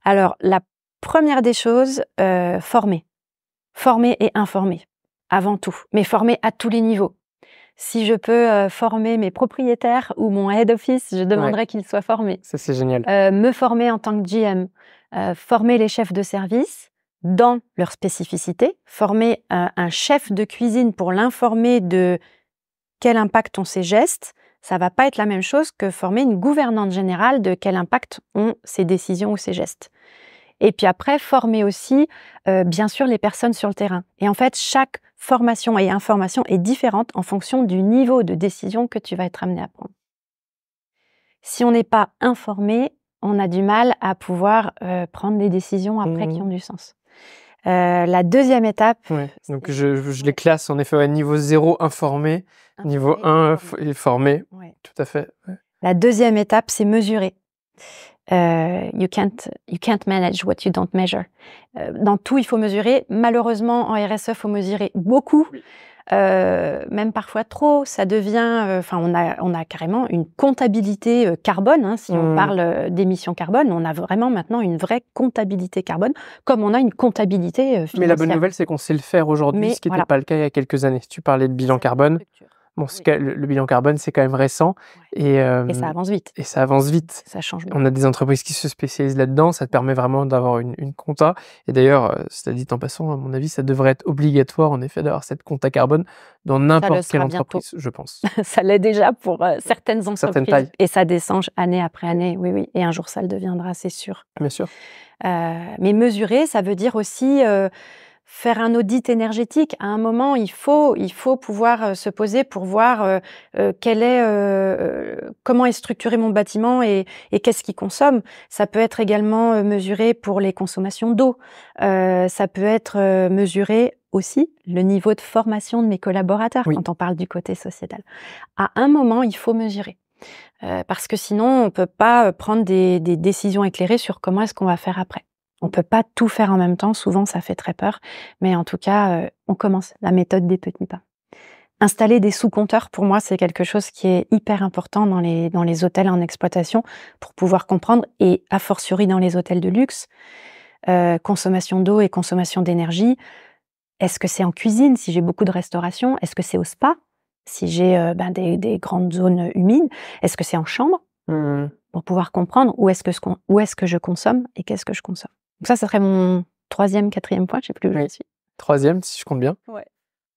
Alors, la première des choses, former. Former et informer, avant tout, mais former à tous les niveaux. Si je peux, former mes propriétaires ou mon head office, je Ouais, demanderais qu'ils soient formés. ça c'est génial. Me former en tant que GM, former les chefs de service dans leur spécificité, former un chef de cuisine pour l'informer de quel impact ont ses gestes, ça va pas être la même chose que former une gouvernante générale de quel impact ont ses décisions ou ses gestes. Et puis après, former aussi, bien sûr, les personnes sur le terrain. Et en fait, chaque formation et information est différente en fonction du niveau de décision que tu vas être amené à prendre. Si on n'est pas informé, on a du mal à pouvoir, prendre des décisions après qui ont du sens. La deuxième étape, Ouais, donc je les classe en effet, ouais, niveau 0 informé, niveau 1 formé, Ouais. tout à fait, ouais. La deuxième étape, c'est mesurer. You can't manage what you don't measure. Dans tout, il faut mesurer. Malheureusement, en RSE, il faut mesurer beaucoup, Oui. même parfois trop. Ça devient, enfin, on a carrément une comptabilité carbone. Hein, si on parle d'émissions carbone, on a vraiment maintenant une vraie comptabilité carbone, comme on a une comptabilité financière. Mais la bonne nouvelle, c'est qu'on sait le faire aujourd'hui, Mais ce qui n'était voilà. pas le cas il y a quelques années. Tu parlais de bilan carbone. Bon, le bilan carbone, c'est quand même récent Et ça avance vite. et ça avance vite. Ça change beaucoup. On a des entreprises qui se spécialisent là-dedans, ça te permet vraiment d'avoir une compta. Et d'ailleurs, cela dit en passant, à mon avis, ça devrait être obligatoire, en effet, d'avoir cette compta carbone dans n'importe quelle sera bientôt. entreprise, je pense. Ça l'est déjà pour certaines Pour certaines entreprises. tailles. Et ça descend année après année, oui, oui. Et un jour, ça le deviendra, c'est sûr. Bien sûr. Mais mesurer, ça veut dire aussi faire un audit énergétique. À un moment, il faut pouvoir se poser pour voir comment est structuré mon bâtiment et qu'est-ce qu'il consomme. Ça peut être également mesuré pour les consommations d'eau. Ça peut être mesuré aussi le niveau de formation de mes collaborateurs Oui. quand on parle du côté sociétal. À un moment, il faut mesurer. Parce que sinon, on peut pas prendre des décisions éclairées sur comment est-ce qu'on va faire après. On peut pas tout faire en même temps, souvent ça fait très peur, mais en tout cas, on commence, la méthode des petits pas. Installer des sous-compteurs, pour moi, c'est quelque chose qui est hyper important dans les hôtels en exploitation pour pouvoir comprendre, et a fortiori dans les hôtels de luxe, consommation d'eau et consommation d'énergie. Est-ce que c'est en cuisine, si j'ai beaucoup de restauration? Est-ce que c'est au spa, si j'ai des grandes zones humides? Est-ce que c'est en chambre? Pour pouvoir comprendre où est-ce que je consomme et qu'est-ce que je consomme. Donc ça serait mon 3e, 4e point, je sais plus où Oui. je suis. 3e, si je compte bien. Ouais.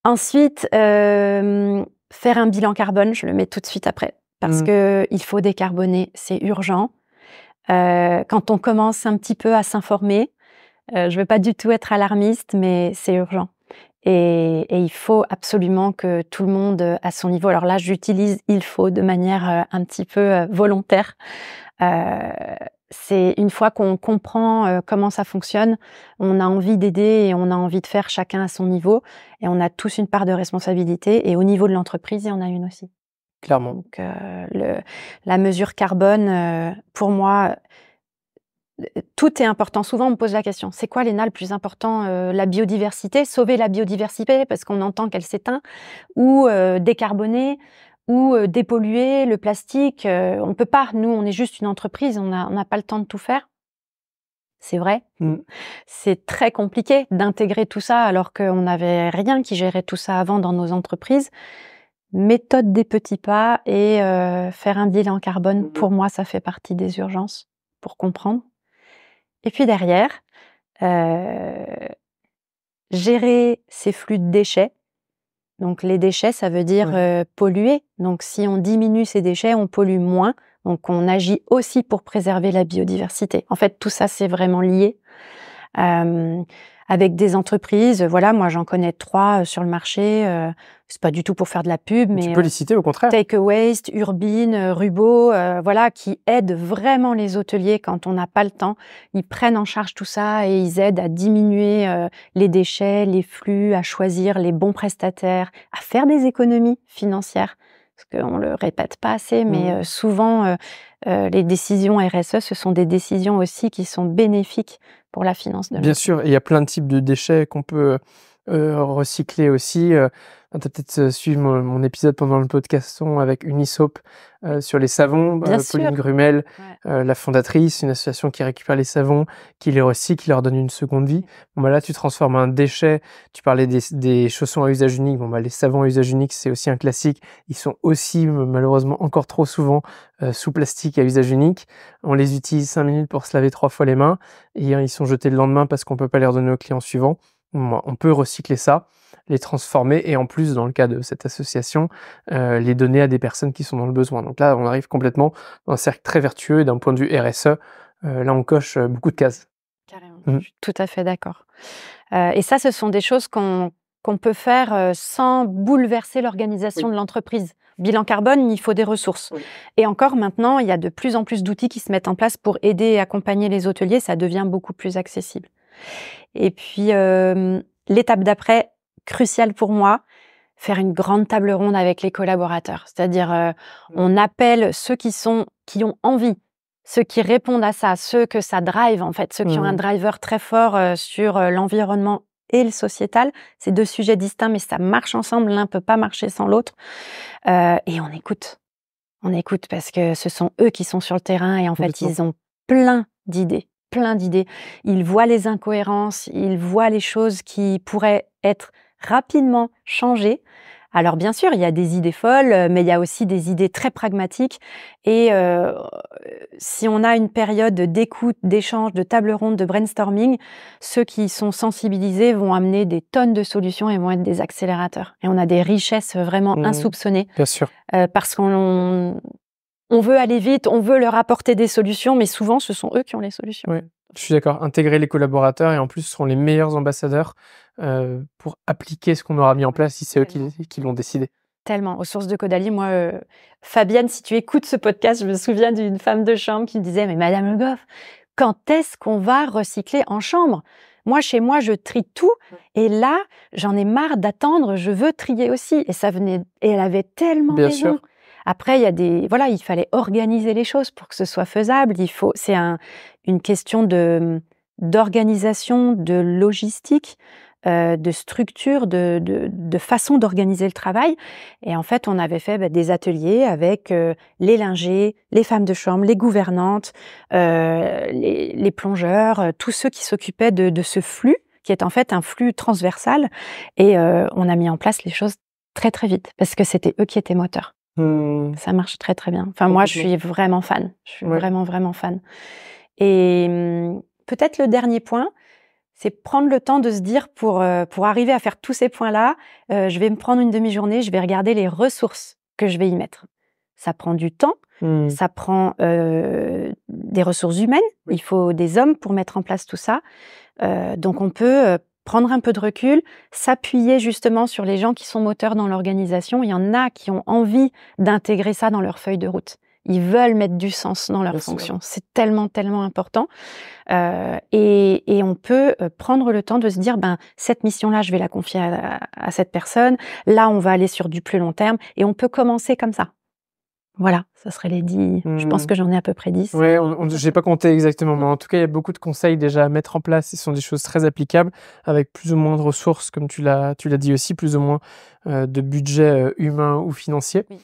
Ensuite, faire un bilan carbone, je le mets tout de suite après, parce que il faut décarboner, c'est urgent. Quand on commence un petit peu à s'informer, je veux pas du tout être alarmiste, mais c'est urgent. Et il faut absolument que tout le monde, à son niveau, alors là, j'utilise « il faut » de manière un petit peu volontaire. C'est une fois qu'on comprend comment ça fonctionne, on a envie d'aider et on a envie de faire chacun à son niveau. Et on a tous une part de responsabilité. Et au niveau de l'entreprise, il y en a une aussi. Clairement. Donc, la mesure carbone, pour moi, tout est important. Souvent, on me pose la question, c'est quoi, Léna, le plus important? La biodiversité, sauver la biodiversité parce qu'on entend qu'elle s'éteint, ou décarboner, ou dépolluer le plastique. On ne peut pas, nous, on est juste une entreprise, on n'a pas le temps de tout faire. C'est vrai. C'est très compliqué d'intégrer tout ça alors qu'on n'avait rien qui gérait tout ça avant dans nos entreprises. Méthode des petits pas et faire un bilan carbone, pour moi, ça fait partie des urgences pour comprendre. Et puis derrière, gérer ces flux de déchets. Donc les déchets, ça veut dire polluer. Donc si on diminue ces déchets, on pollue moins. Donc on agit aussi pour préserver la biodiversité. En fait, tout ça, c'est vraiment lié. Avec des entreprises, voilà, moi j'en connais 3 sur le marché. C'est pas du tout pour faire de la pub, mais tu peux les citer, au contraire. Take a Waste, Urbine, Rubo, voilà, qui aident vraiment les hôteliers quand on n'a pas le temps. Ils prennent en charge tout ça et ils aident à diminuer les déchets, les flux, à choisir les bons prestataires, à faire des économies financières. Parce qu'on le répète pas assez, mais souvent les décisions RSE, ce sont des décisions aussi qui sont bénéfiques pour la finance de Bien sûr, et il y a plein de types de déchets qu'on peut recycler aussi, tu as peut-être, suivi mon épisode pendant le podcaston avec Unisoap, sur les savons, Bien sûr. Pauline Grumel, Ouais. la fondatrice, une association qui récupère les savons, qui les recycle, qui leur donne une seconde vie. Bon, bah, là, tu transformes un déchet. Tu parlais des chaussons à usage unique. Bon, bah, les savons à usage unique, c'est aussi un classique. Ils sont aussi, malheureusement, encore trop souvent, sous plastique à usage unique. On les utilise 5 minutes pour se laver 3 fois les mains et ils sont jetés le lendemain parce qu'on peut pas les redonner aux clients suivants. Bon, on peut recycler ça, les transformer et en plus, dans le cas de cette association, les donner à des personnes qui sont dans le besoin. Donc là, on arrive complètement dans un cercle très vertueux et d'un point de vue RSE, là, on coche, beaucoup de cases. Carrément, Mmh. je suis tout à fait d'accord. Et ça, ce sont des choses qu'on peut faire, sans bouleverser l'organisation de l'entreprise. Bilan carbone, il faut des ressources. Oui. Et encore maintenant, il y a de plus en plus d'outils qui se mettent en place pour aider et accompagner les hôteliers, ça devient beaucoup plus accessible. Et puis, l'étape d'après, cruciale pour moi, faire une grande table ronde avec les collaborateurs. C'est-à-dire, on appelle ceux qui ont envie, ceux qui répondent à ça, ceux que ça drive en fait, ceux qui ont un driver très fort, sur, l'environnement et le sociétal. C'est 2 sujets distincts, mais ça marche ensemble, l'un peut pas marcher sans l'autre, et on écoute. On écoute parce que ce sont eux qui sont sur le terrain et en fait, Complètement. ils ont plein d'idées, plein d'idées. Ils voient les incohérences, ils voient les choses qui pourraient être rapidement changées. Alors bien sûr, il y a des idées folles, mais il y a aussi des idées très pragmatiques et si on a une période d'écoute, d'échange, de table ronde, de brainstorming, ceux qui sont sensibilisés vont amener des tonnes de solutions et vont être des accélérateurs et on a des richesses vraiment insoupçonnées. Bien sûr. Parce on veut aller vite, on veut leur apporter des solutions, mais souvent, ce sont eux qui ont les solutions. Oui, je suis d'accord. Intégrer les collaborateurs et en plus, ce seront les meilleurs ambassadeurs, pour appliquer ce qu'on aura mis en place si c'est eux qui l'ont décidé. Tellement. Aux sources de Caudalie, moi, Fabienne, si tu écoutes ce podcast, je me souviens d'une femme de chambre qui me disait: «Mais madame Le Goff, quand est-ce qu'on va recycler en chambre? Moi, chez moi, je trie tout et là, j'en ai marre d'attendre, je veux trier aussi» et ça venait et elle avait tellement Bien raison. sûr. Après, il y a voilà, il fallait organiser les choses pour que ce soit faisable. C'est une question d'organisation, de logistique, de structure, de façon d'organiser le travail et en fait, on avait fait, des ateliers avec, les lingers, les femmes de chambre, les gouvernantes, les plongeurs, tous ceux qui s'occupaient de ce flux, qui est en fait un flux transversal et on a mis en place les choses très, très vite parce que c'était eux qui étaient moteurs. Mmh. Ça marche très, très bien. Enfin, moi, je Complètement. suis vraiment fan. Je suis Ouais. vraiment, vraiment fan et peut-être le dernier point, c'est prendre le temps de se dire pour arriver à faire tous ces points-là, je vais me prendre une demi-journée, je vais regarder les ressources que je vais y mettre. Ça prend du temps, Mmh. ça prend, des ressources humaines. Oui. Il faut des hommes pour mettre en place tout ça. Donc on peut, prendre un peu de recul, s'appuyer justement sur les gens qui sont moteurs dans l'organisation. Il y en a qui ont envie d'intégrer ça dans leur feuille de route. Ils veulent mettre du sens dans leur Bien sûr. fonction. C'est tellement, tellement important. Et on peut, prendre le temps de se dire: «Ben, cette mission-là, je vais la confier à cette personne. Là, on va aller sur du plus long terme» et on peut commencer comme ça. Voilà, ça serait les 10. Je pense Mmh. que j'en ai à peu près 10. Ouais, j'ai pas compté exactement, mais en tout cas, il y a beaucoup de conseils déjà à mettre en place. Ce sont des choses très applicables avec plus ou moins de ressources, comme tu l'as dit aussi, plus ou moins, de budget, humain ou financier. Oui.